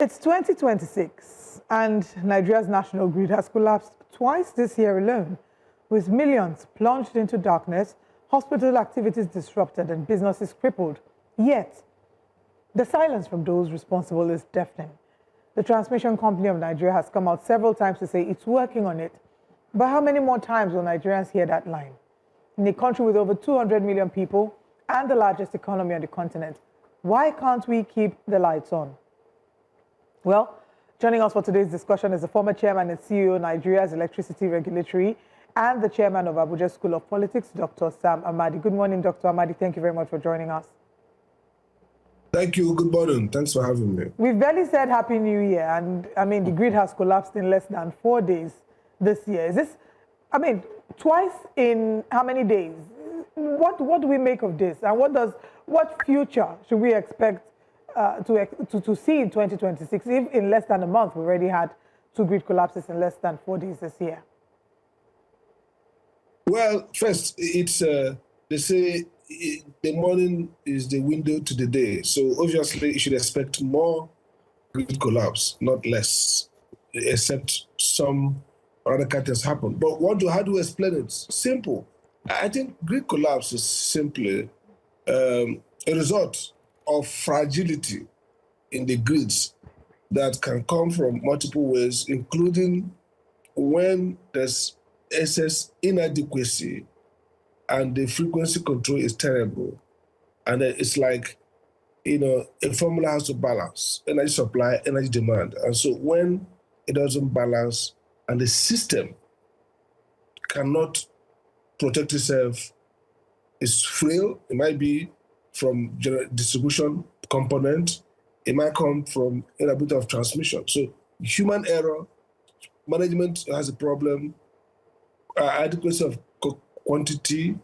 It's 2026, and Nigeria's national grid has collapsed twice this year alone, with millions plunged into darkness, hospital activities disrupted, and businesses crippled. Yet, the silence from those responsible is deafening. The Transmission Company of Nigeria has come out several times to say it's working on it. But how many more times will Nigerians hear that line? In a country with over 200 million people and the largest economy on the continent, why can't we keep the lights on? Well, joining us for today's discussion is the former chairman and CEO of Nigeria's Electricity Regulatory and the chairman of Abuja School of Politics, Dr. Sam Amadi. Good morning, Dr. Amadi. Thank you very much for joining us. Thank you. Good morning. Thanks for having me. We've barely said Happy New Year, and the grid has collapsed in less than 4 days this year. Is this, twice in how many days? What do we make of this, and what future should we expect to see in 2026, if in less than a month we already had 2 grid collapses in less than 4 days this year? Well, first, it's they say the morning is the window to the day. So obviously, you should expect more grid collapse, not less, except some other things happen. But how do we explain it? Simple. I think grid collapse is simply a result of fragility in the grids that can come from multiple ways, including when there's excess inadequacy and the frequency control is terrible. And it's like, a formula has to balance energy supply, energy demand. And so when it doesn't balance and the system cannot protect itself, it's frail. It might be from distribution component. It might come from inability of transmission. So human error, management has a problem, adequacy of quantity.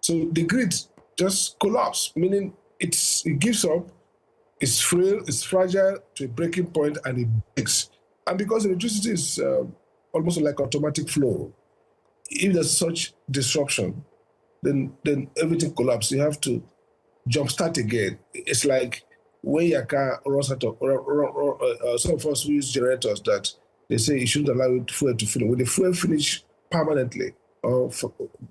So the grid just collapse, meaning it gives up, it's frail, it's fragile to a breaking point, and it breaks. And because electricity is almost like automatic flow, if there's such disruption, then everything collapses. You have to jumpstart again. It's like when your car runs out of, some of us use generators that they say you shouldn't allow it fuel to finish. When the fuel finish permanently or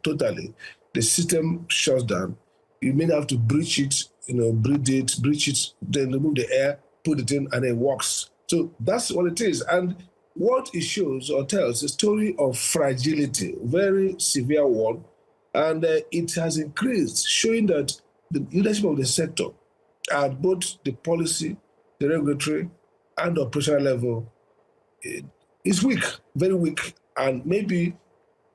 totally, the system shuts down. You may have to breach it, breach it, then remove the air, put it in, and it works. So that's what it is. And what it shows or tells a story of fragility, very severe one, and it has increased, showing that the leadership of the sector at both the policy, the regulatory, and the operational level is weak, very weak, and maybe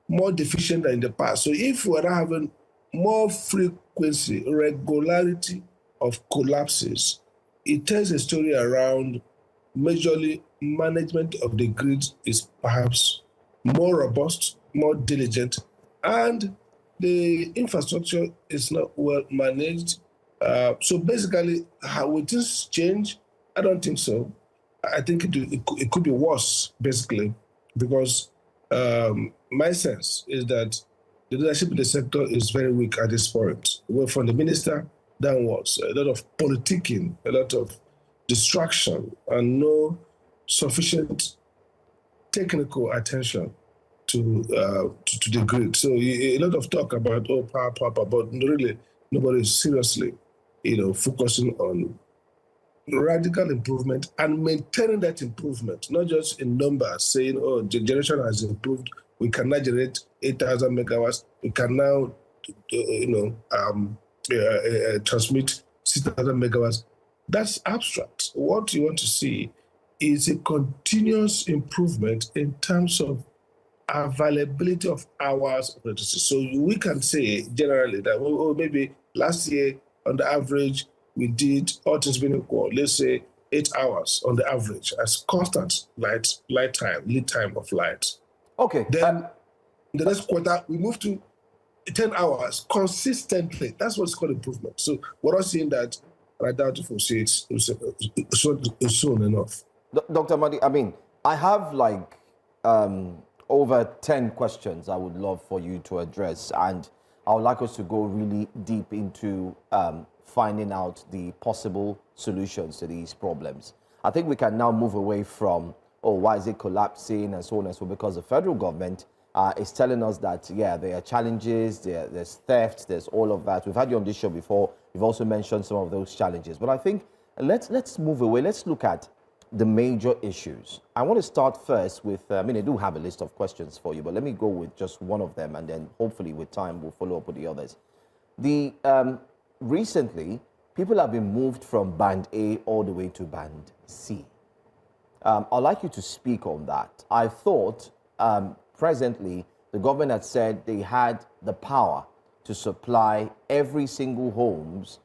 more deficient than in the past. So if we're not having more frequency, regularity of collapses, it tells a story around majorly management of the grid is perhaps more robust, more diligent, and the infrastructure is not well managed. So basically, how will this change? I don't think so. I think it could be worse, basically, because my sense is that the leadership in the sector is very weak at this point. Well, from the minister downwards, a lot of politicking, a lot of distraction, and no sufficient technical attention to the grid. So a lot of talk about power, but really nobody is seriously, focusing on radical improvement and maintaining that improvement, not just in numbers, saying, the generation has improved. We can now generate 8,000 megawatts. We can now, transmit 6,000 megawatts. That's abstract. What you want to see is a continuous improvement in terms of availability of hours of electricity. So we can say generally that maybe last year on the average we did, all things being equal, let's say 8 hours on the average as constant lead time of light. Okay. Then in the next quarter we move to 10 hours consistently. That's what's called improvement. So we're not saying that, I doubt if we'll see it soon enough. Dr. Amadi, I have over 10 questions I would love for you to address, and I would like us to go really deep into finding out the possible solutions to these problems. I think we can now move away from, oh, why is it collapsing and so on and so on, because the federal government is telling us that, yeah, there are challenges, there's theft, there's all of that. We've had you on this show before. You've also mentioned some of those challenges. But I think let's move away. Let's look at the major issues. I want to start first with, I do have a list of questions for you, but let me go with just one of them, and then hopefully with time we'll follow up with the others. Recently, people have been moved from Band A all the way to Band C. I'd like you to speak on that. I thought presently the government had said they had the power to supply every single homes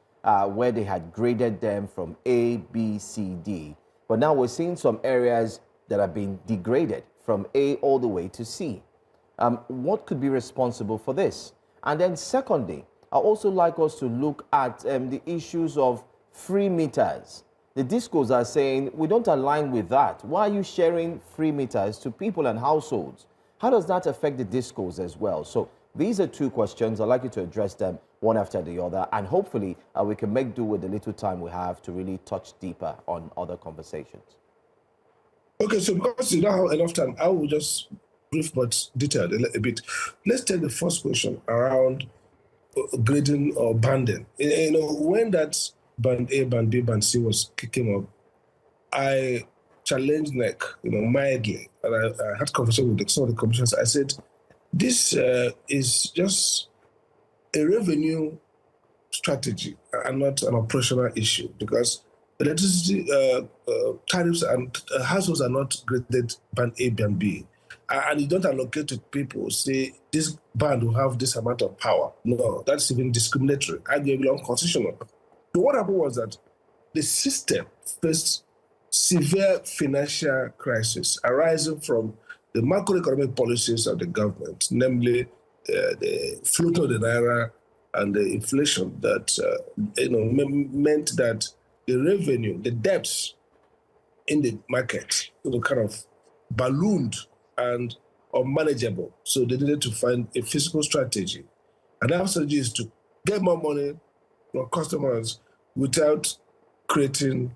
where they had graded them from A, B, C, D. But now we're seeing some areas that have been degraded from A all the way to C. What could be responsible for this? And then secondly, I also like us to look at the issues of free meters. The discos are saying, we don't align with that. Why are you sharing free meters to people and households? How does that affect the discos as well? So these are two questions. I'd like you to address them one after the other, and hopefully we can make do with the little time we have to really touch deeper on other conversations. Okay, so because you don't have enough time, I will just brief but detailed a bit. Let's take the first question around grading or banding. When that Band A, Band B, Band C came up, I challenged NEC, mildly, and I had conversation with some of the commissioners. I said, this is just a revenue strategy and not an operational issue, because electricity tariffs and households are not graded Band A, Band B. And you don't allocate to people, say, this band will have this amount of power. No, that's even discriminatory, arguably unconstitutional. So what happened was that the system faced severe financial crisis arising from the macroeconomic policies of the government, namely the floating of the naira and the inflation that meant that the revenue, the debts in the market, kind of ballooned and unmanageable. So they needed to find a fiscal strategy. And that strategy is to get more money from customers without creating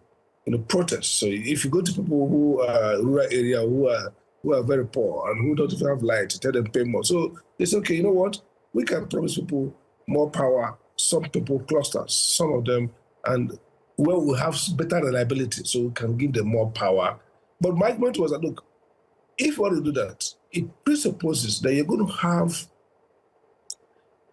protests. So if you go to people who are rural area, who are very poor and who don't even have light, tell them pay more. So they say, okay, you know what? We can promise people more power, some people clusters, some of them, and where we have better reliability, so we can give them more power. But my point was that, look, if you want to do that, it presupposes that you're going to have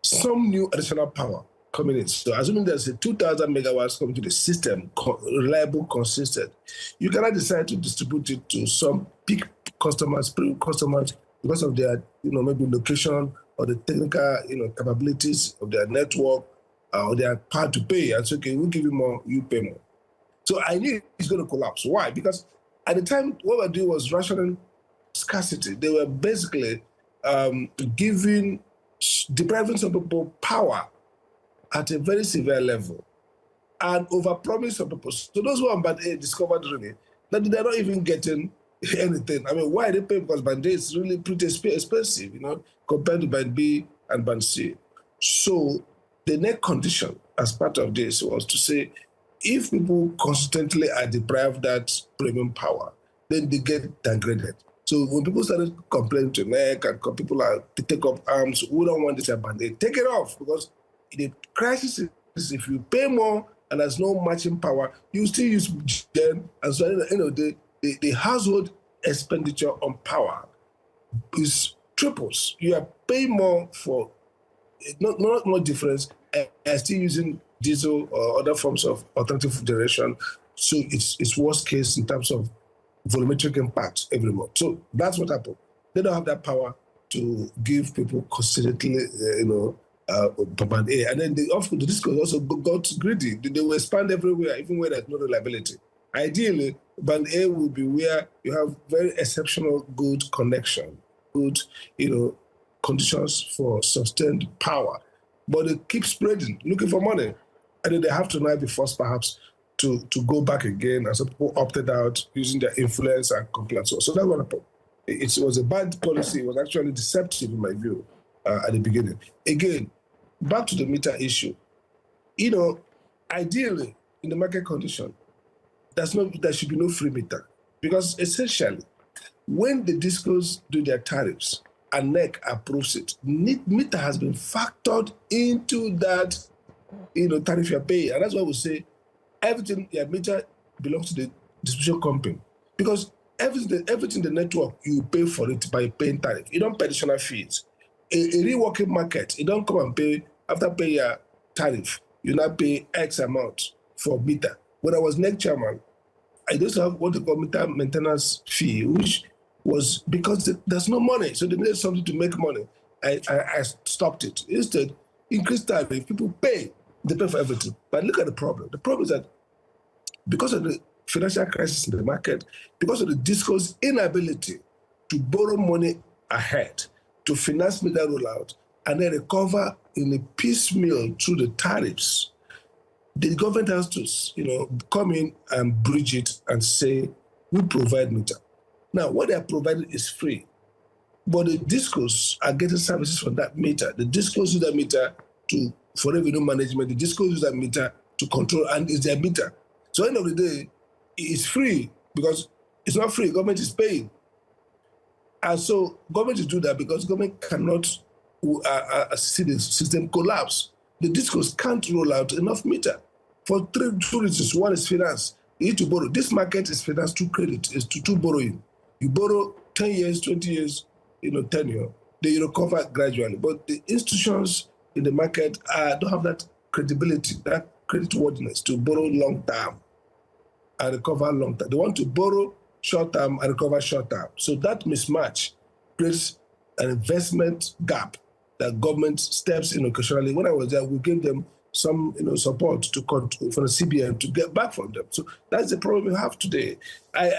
some new additional power coming in. So assuming there's a 2,000 megawatts coming to the system, reliable, consistent, you cannot decide to distribute it to some peak customers, premium customers, because of their, maybe location or the technical, capabilities of their network or their power to pay. And so, okay, we'll give you more, you pay more. So I knew it's going to collapse. Why? Because at the time, what we're doing was rationing scarcity. They were basically depriving some people power at a very severe level and overpromising some people. So those who are on Band A discovered really that they're not even getting anything. Why they pay? Because Band A is really pretty expensive, compared to Band B and Band C. So the next condition as part of this was to say, if people consistently are deprived that premium power, then they get downgraded. So when people started complaining to NEC and people are to take up arms, we don't want this at Band A, take it off, because the crisis is if you pay more and there's no matching power, you still use gen, and so the household expenditure on power is triples. You are paying more for not more difference, and still using diesel or other forms of alternative generation. So it's worst case in terms of volumetric impact every month. So that's what happened. They don't have that power to give people consistently, Band A. And then the discos also got greedy. They will expand everywhere, even where there's no reliability. Ideally, Band A will be where you have very exceptional good connection, good, conditions for sustained power. But they keep spreading, looking for money. And then they have to now be forced perhaps to go back again, and some people opted out using their influence and complaints. So that's what happened. It was a bad policy. It was actually deceptive in my view at the beginning. Again, back to the meter issue. Ideally, in the market condition, there should be no free meter. Because essentially, when the discos do their tariffs and NEC approves it, meter has been factored into that tariff you're paying. And that's why we say everything, your meter belongs to the distribution company. Because everything the network, you pay for it by paying tariff. You don't pay additional fees. A reworking market, you don't come and pay, after paying your tariff, you now pay X amount for meter. When I was NEC chairman, I used to have what they call meter maintenance fee, which was because there's no money. So they needed something to make money. I stopped it. Instead, increase tariff, people pay. They pay for everything. But look at the problem. The problem is that because of the financial crisis in the market, because of the DISCO's inability to borrow money ahead, to finance meter rollout, and then recover in a piecemeal through the tariffs, the government has to, come in and bridge it and say, we provide meter. Now, what they are providing is free, but the DISCOs are getting services from that meter. The DISCOs use that meter for revenue management. The DISCOs use that meter to control, and it's their meter. So at the end of the day, it's free because it's not free. Government is paying. And so government is doing that because government cannot see the system collapse. The DISCOs can't roll out enough meter for two reasons. One is finance. You need to borrow. This market is finance to credit, is to borrowing. You borrow 10 years, 20 years, tenure, then you recover gradually. But the institutions in the market don't have that credibility, that creditworthiness to borrow long term and recover long term. They want to borrow short term and recover short term. So that mismatch creates an investment gap that government steps in occasionally. When I was there, we gave them some support for the CBN to get back from them. So that's the problem we have today.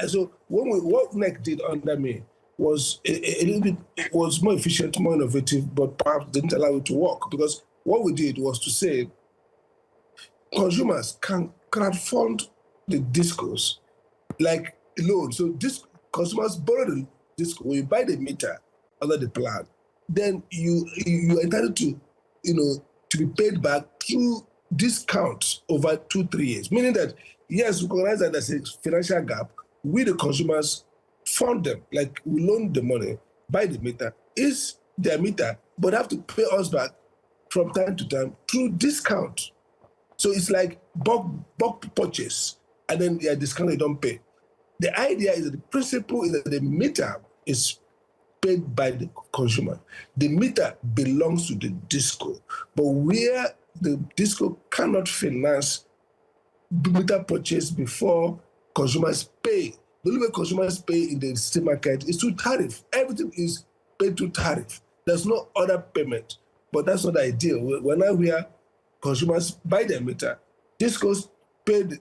So what NEC did under me was a little bit, was more efficient, more innovative, but perhaps didn't allow it to work, because what we did was to say consumers can crowdfund the DISCOs like loan. So consumers borrow the DISCO. When you buy the meter under the plan, then you are entitled to to be paid back through discounts over 2-3 years. Meaning that yes, we recognize that there's a financial gap. We the consumers fund them, like we loan the money, buy the meter, is their meter, but have to pay us back from time to time through discount. So it's like bulk purchase, and then they are discounted, they don't pay. The idea is that the principle is that the meter is paid by the consumer. The meter belongs to the DISCO, but where the DISCO cannot finance meter purchase before consumers pay. The only way consumers pay in the state market is through tariff. Everything is paid through tariff. There's no other payment, but that's not the ideal. When we are consumers buy their meter, DISCOs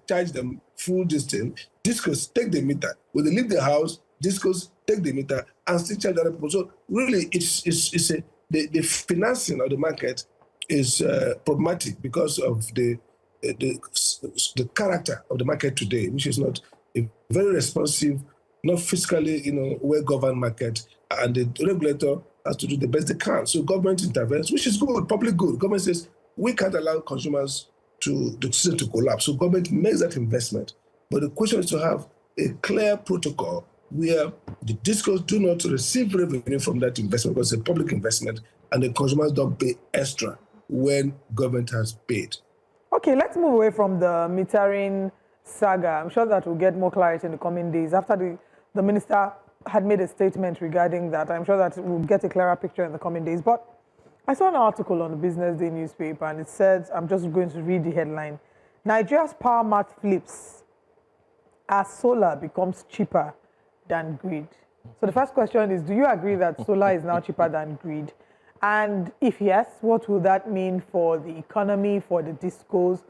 charge them full distance. DISCOs take the meter. When they leave the house, DISCOs take the meter and still charge other people. So really, the financing of the market is problematic because of the character of the market today, which is not a very responsive, not fiscally, well-governed market, and the regulator has to do the best they can. So government intervenes, which is good, public good. Government says we can't allow consumers the system to collapse. So government makes that investment. But the question is to have a clear protocol where the DISCOs do not receive revenue from that investment because it's a public investment, and the consumers don't pay extra when government has paid. Okay, let's move away from the metering saga. I'm sure that we'll get more clarity in the coming days. After the minister had made a statement regarding that, I'm sure that we'll get a clearer picture in the coming days. But I saw an article on the Business Day newspaper, and it said, I'm just going to read the headline: Nigeria's power math flips as solar becomes cheaper than grid. So the first question is, do you agree that solar is now cheaper than grid? And if yes, what will that mean for the economy, for the DISCOs?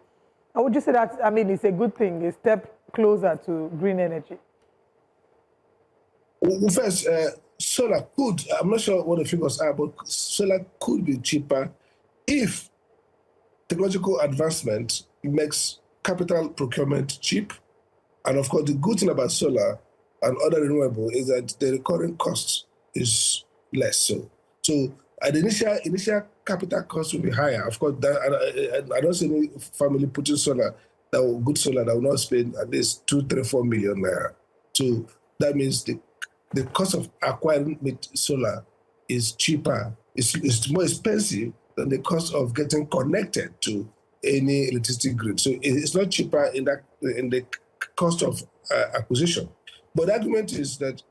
I would just say that, it's a good thing, a step closer to green energy. Well, first, solar could, I'm not sure what the figures are, but solar could be cheaper if technological advancement makes capital procurement cheap. And of course, the good thing about solar and other renewable is that the recurring cost is less. So the initial capital cost will be higher. Of course, I don't see any family putting solar good solar that will not spend at least 2, 3, 4 million naira. So that means the cost of acquiring solar is cheaper. It's more expensive than the cost of getting connected to any electricity grid. So it's not cheaper in the cost of acquisition. But the argument is that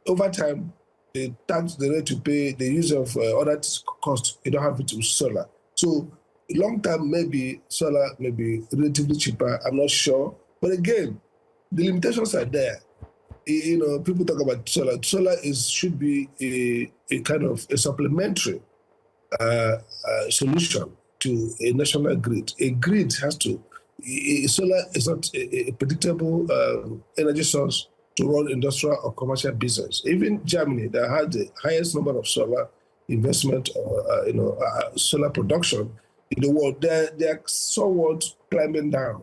over time, the rate to pay, the use of other costs, you don't have it with solar. So long term, maybe solar may be relatively cheaper. I'm not sure. But again, the limitations are there. People talk about solar. Solar should be a kind of a supplementary solution to a national grid. A grid has to. Solar is not a predictable energy source to run industrial or commercial business. Even Germany, that had the highest number of solar investment or solar production in the world, they are somewhat climbing down.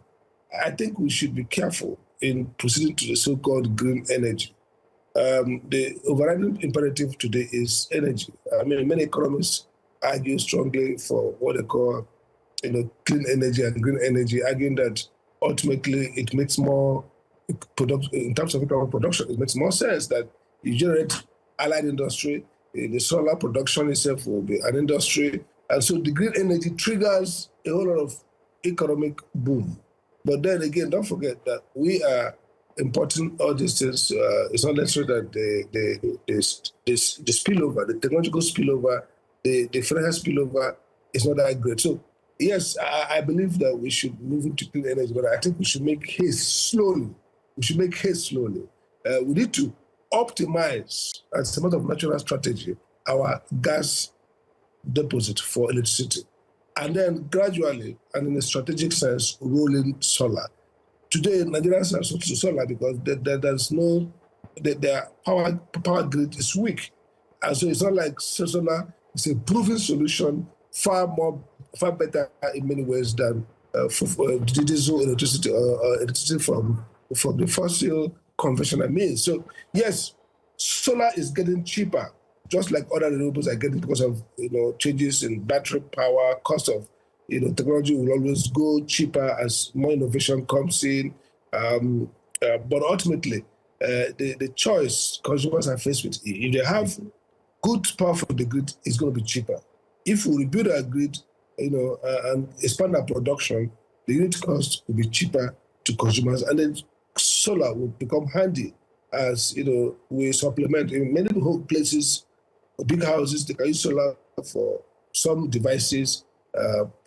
I think we should be careful in proceeding to the so-called green energy. The overriding imperative today is energy. I mean, many economists argue strongly for what they call, clean energy and green energy, arguing that ultimately it makes more in terms of economic production, it makes more sense that you generate allied industry, the solar production itself will be an industry, and so the green energy triggers a whole lot of economic boom. But then again, don't forget that we are importing all these things. It's not necessary that the spillover, the technological spillover, the financial spillover is not that great. So yes, I believe that we should move into clean energy, but I think we should make haste slowly. We need to optimize, as a matter of natural strategy, our gas deposit for electricity. And then gradually, and in a strategic sense, roll in solar. Today, Nigerians are switching to solar because their power grid is weak. And so it's not like solar is a proven solution, far better in many ways than diesel electricity or electricity from the fossil conventional means. So yes, solar is getting cheaper, just like other renewables are getting because of changes in battery power, cost of technology will always go cheaper as more innovation comes in. But ultimately, the choice consumers are faced with, if they have good power from the grid, it's going to be cheaper. If we rebuild our grid, and expand our production, the unit cost will be cheaper to consumers, and then solar will become handy as we supplement. In many places, big houses, they can use solar for some devices,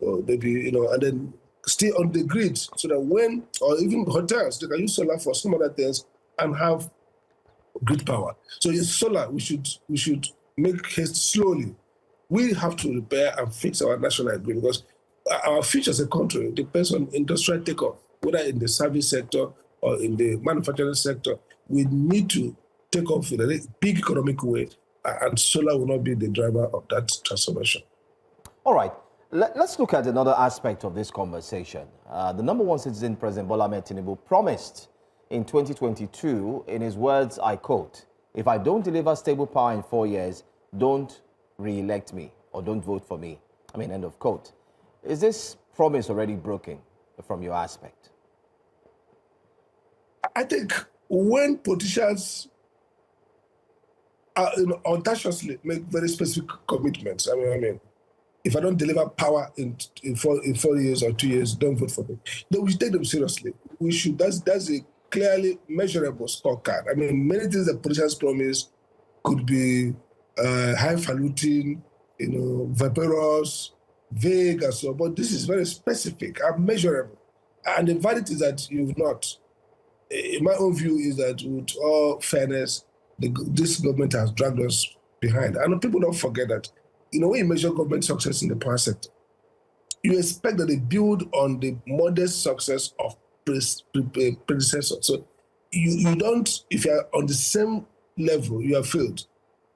maybe and then stay on the grid so that or even hotels, they can use solar for some other things and have grid power. So solar, we should make haste slowly. We have to repair and fix our national grid because our future as a country depends on industrial takeoff, whether in the service sector or in the manufacturing sector. We need to take off in a big economic way, and solar will not be the driver of that transformation. All right. Let's look at another aspect of this conversation. The number one citizen, President Bola Ahmed Tinubu, promised in 2022, in his words, I quote, "If I don't deliver stable power in 4 years, don't re-elect me or don't vote for me." I mean, end of quote. Is this promise already broken from your aspect? I think when politicians audaciously make very specific commitments, I mean, if I don't deliver power in 4 years or 2 years, don't vote for me. Then we should take them seriously. We should. That's a clearly measurable scorecard. I mean, many things that politicians promise could be highfalutin, vaporous, vague, and so on. But this is very specific and measurable. And the verdict is that you've not. In my own view, is that with all fairness, this government has dragged us behind. And people don't forget that. When you measure government success in the power sector, you expect that they build on the modest success of predecessors. So you don't, if you're on the same level, you have failed.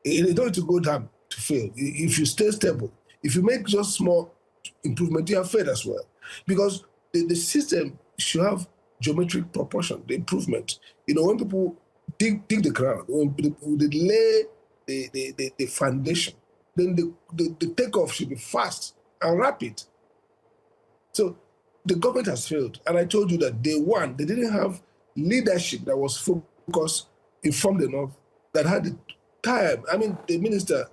You don't need to go down to fail. If you stay stable, if you make just small improvement, you have failed as well. Because the system should have geometric proportion, the improvement. When people dig the ground, when they lay the foundation, then the takeoff should be fast and rapid. So the government has failed. And I told you that day one, they didn't have leadership that was focused, informed enough, that had the time. I mean, the minister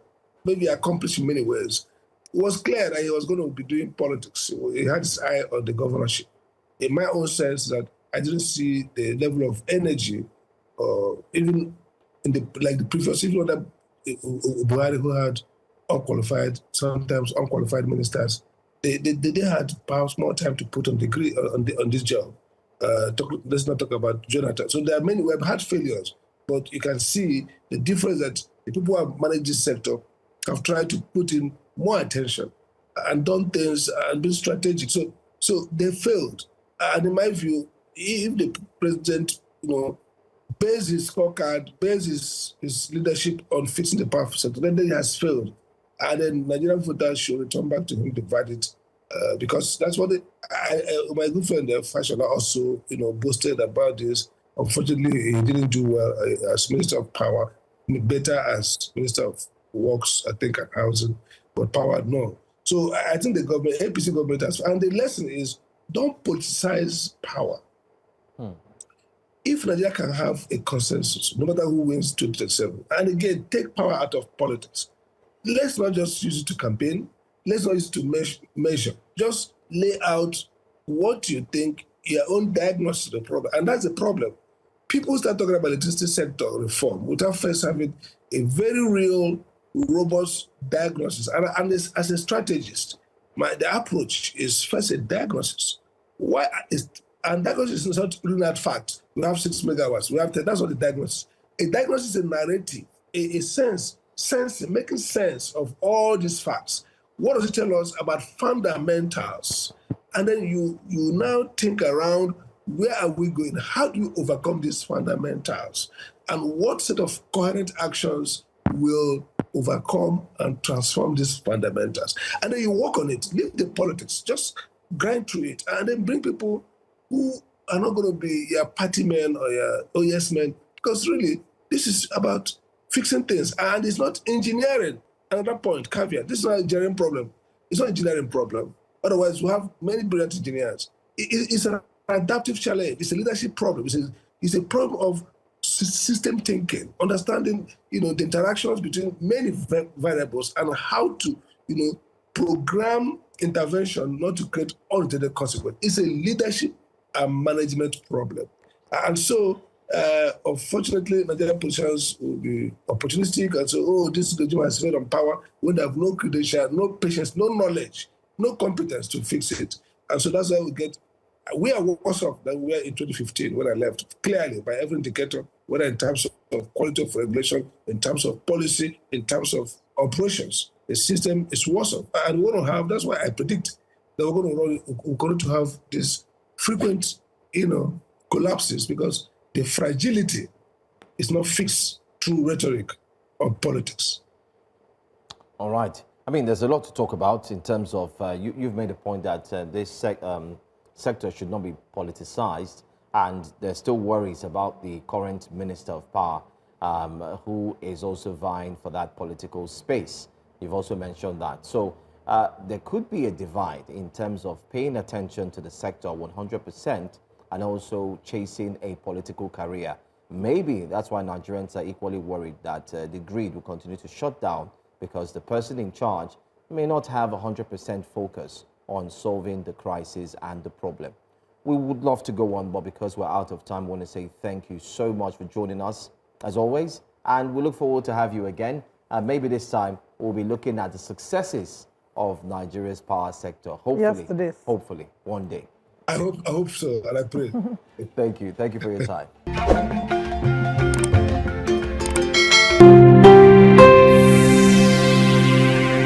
maybe accomplished in many ways. It was clear that he was going to be doing politics. He had his eye on the governorship. In my own sense, that I didn't see the level of energy, even in the previous, even under Buhari, who had unqualified, sometimes unqualified ministers. They had perhaps more time to put on on this job. Let's not talk about Jonathan. So there are many. We have had failures, but you can see the difference that the people who have managed this sector have tried to put in more attention and done things and been strategic. So they failed. And in my view, if the president, base his scorecard, base his leadership on fixing the power sector, then he has failed. And then Nigerian voters should return back to him the verdict, because that's what my good friend Fashola also, boasted about this. Unfortunately, he didn't do well as Minister of Power, better as Minister of Works, I think, and Housing, but power, no. So I think the government, APC government has, and the lesson is, don't politicize power. If Nigeria can have a consensus, no matter who wins 2027, and again, take power out of politics, let's not just use it to campaign. Let's not use it to measure. Just lay out what you think, your own diagnosis of the problem. And that's the problem. People start talking about electricity sector reform without first having a very real, robust diagnosis. And as a strategist, the approach is first a diagnosis. And diagnosis is not looking at facts. We have 6 megawatts. We have 10. That's not the diagnosis. A diagnosis is a narrative, a sense, making sense of all these facts. What does it tell us about fundamentals? And then you now think around, where are we going? How do you overcome these fundamentals? And what set of coherent actions will overcome and transform these fundamentals? And then you work on it, leave the politics, just grind through it, and then bring people who are not going to be your party men or your OES men, because really, this is about fixing things, and it's not engineering. Another point, caveat, this is not an engineering problem. It's not an engineering problem. Otherwise, we have many brilliant engineers. It's an adaptive challenge. It's a leadership problem. It's a problem of system thinking, understanding, the interactions between many variables and how to, program intervention not to create unintended consequences. It's a leadership and management problem. And so, unfortunately, Nigerian politicians will be opportunistic and say, this regime has failed on power when they have no credential, no patience, no knowledge, no competence to fix it. And so that's why we are worse off than we were in 2015 when I left, clearly by every indicator, whether in terms of quality of regulation, in terms of policy, in terms of operations. The system is worse off. And that's why I predict that we're going to have these frequent, collapses, because the fragility is not fixed through rhetoric or politics. All right. I mean, there's a lot to talk about in terms of, you've made a point that this sector should not be politicized, and there's still worries about the current Minister of Power, who is also vying for that political space. You've also mentioned that. So there could be a divide in terms of paying attention to the sector 100% and also chasing a political career. Maybe that's why Nigerians are equally worried that the grid will continue to shut down, because the person in charge may not have 100% focus on solving the crisis and the problem. We would love to go on, but because we're out of time, I want to say thank you so much for joining us, as always, and we look forward to have you again. Maybe this time we'll be looking at the successes of Nigeria's power sector. Hopefully, one day. I hope so, and I pray. Thank you for your time.